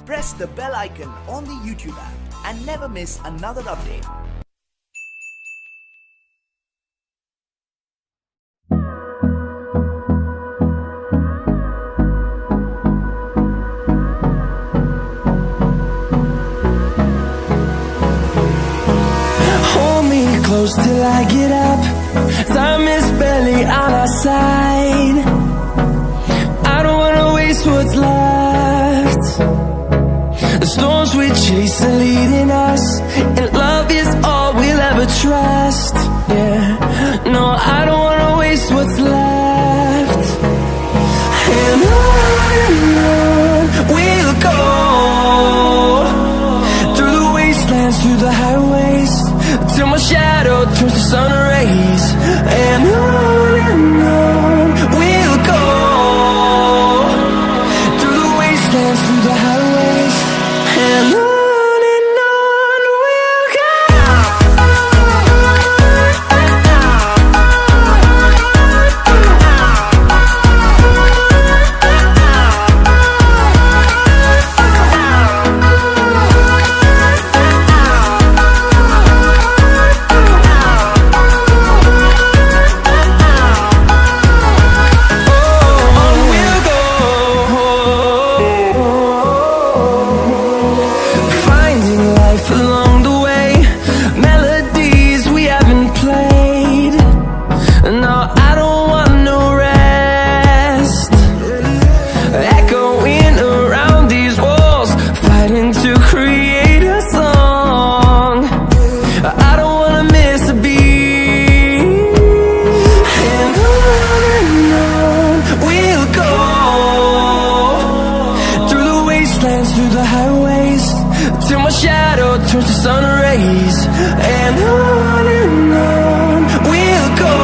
press the bell icon on the YouTube app and never miss another update. Hold me close till I get up. Time is barely on our side. I don't wanna waste what's left. The storms we chase are leading us, and love is all we'll ever trust. Yeah, no, I don't wanna waste what's left. And on we'll go, through the wastelands, through the highways, till my shadow turns to sun rays. And on we'll go, through the wastelands, through the highways, and on we'll go. Through the highways, till my shadow turns to sun rays. And on we'll go,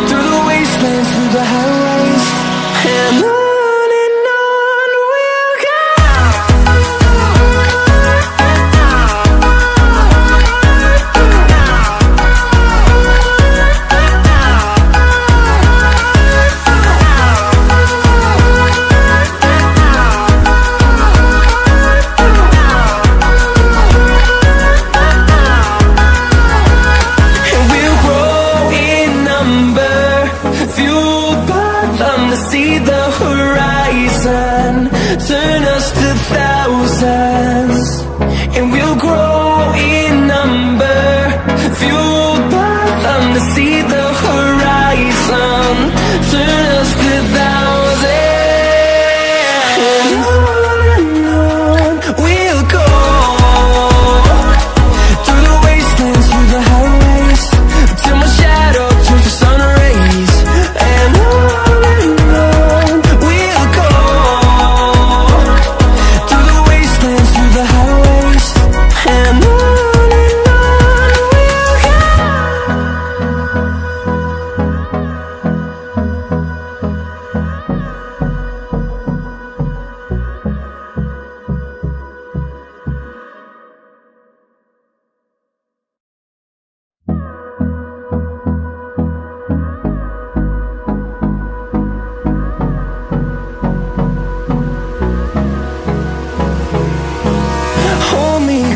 through the wastelands, through the highways, and on we'll go. See the horizon, turn us to thousands, and we'll grow in number, fueled by them. To see the horizon, turn us to thousands, and on we'll go, through the wastelands, through the highways, till my shadow turns to sun rays. And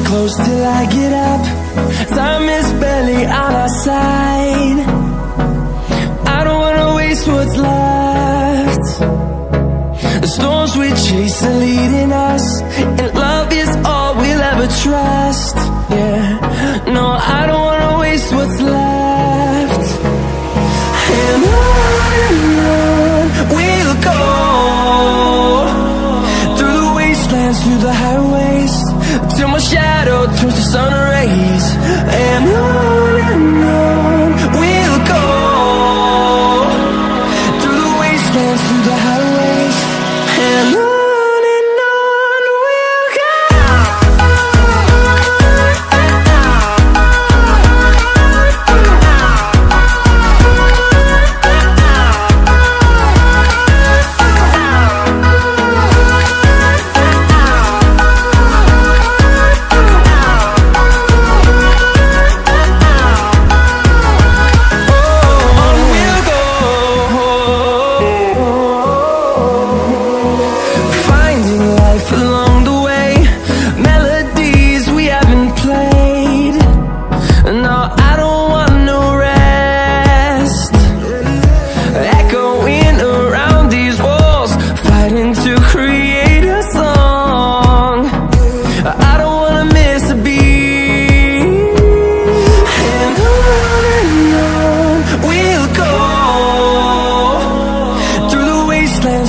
close till I get up. Time is barely on our side. I don't wanna waste what's left. The storms we chase are leading us, and love is all we'll ever trust. Yeah, no, I don't wanna waste what's left. And on we'll go, through the wastelands, through the highways, till my shadow turns to sun rays. And on we'll go, through the wastelands, through the highways, and on we'll go.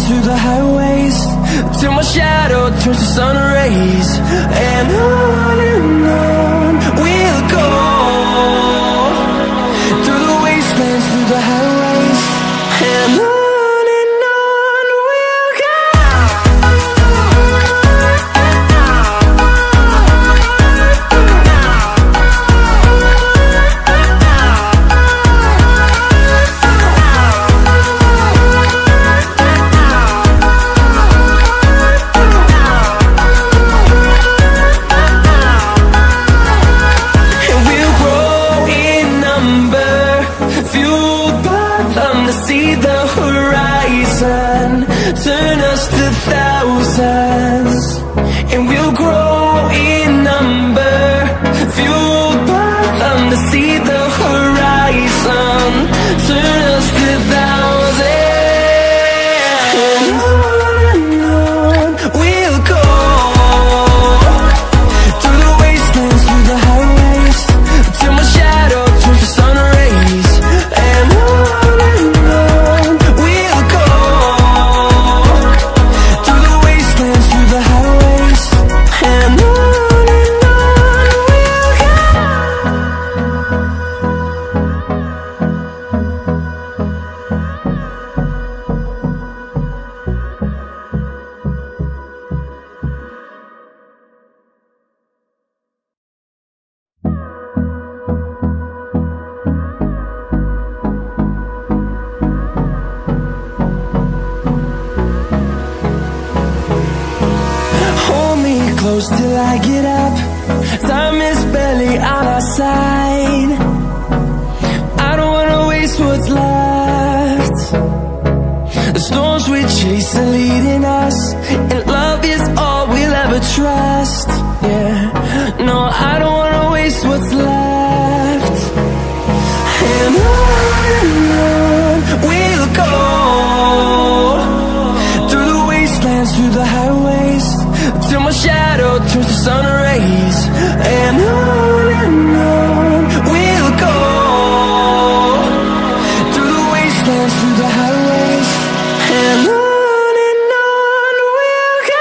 through the highways, till my shadow turns to sun rays. And on we'll go, through the wastelands, through the highways. And on we'll go. See the horizon, turn us to thousands, and we'll grow in number, fueled by them. To see the horizon, turn us to thousands, and on we'll go, through the wastelands, through the highways, till my shadow turns to sun rays. And close till I get up. Time is barely on our side. I don't wanna waste what's left. The storms we chase are leading us, and love is all we'll ever trust. Yeah, no, I don't wanna waste what's left. And on we'll go, through the wastelands, through the highways, till my shadow turns to sun rays. And on we'll go, through the wastelands, through the highways. And on we'll go.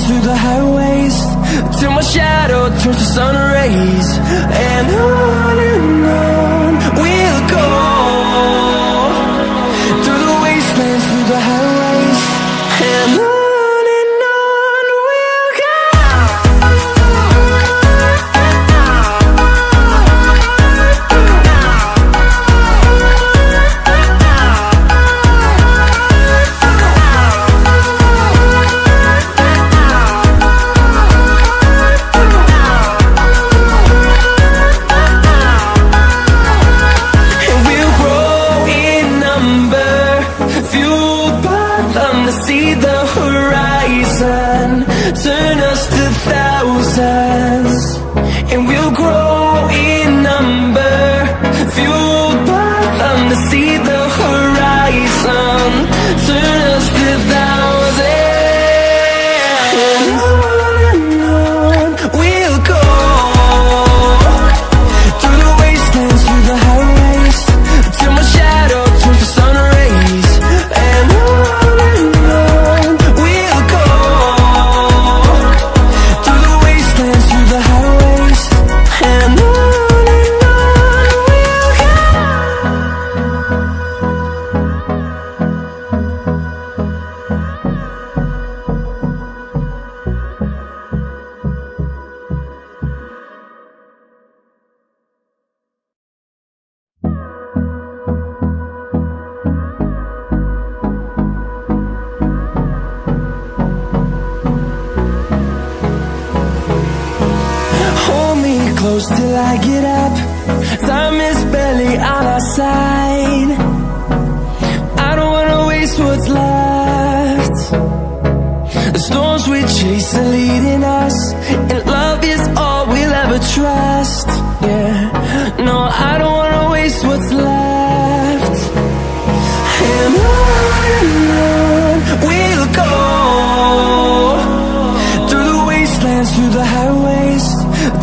Through the highways, till my shadow turns to sun rays. And on we'll go, through the wastelands, through the highways. And on we'll go. See the horizon, turn us to thousands, and we'll grow in number, fueled by them. To see the horizon, turn us to thousands, and on we'll go, through the wastelands, through the highways, till my shadow turns to sun rays. And we'll go, through the wastelands, close till I get up. Time is barely on our side. I don't wanna waste what's left. The storms we chase are leading us, and love is all we'll ever trust. Yeah, no, I don't wanna waste what's left. And on we'll go, through the wastelands, through the highways,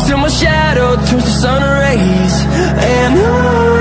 till my shadow turns to sun rays. And on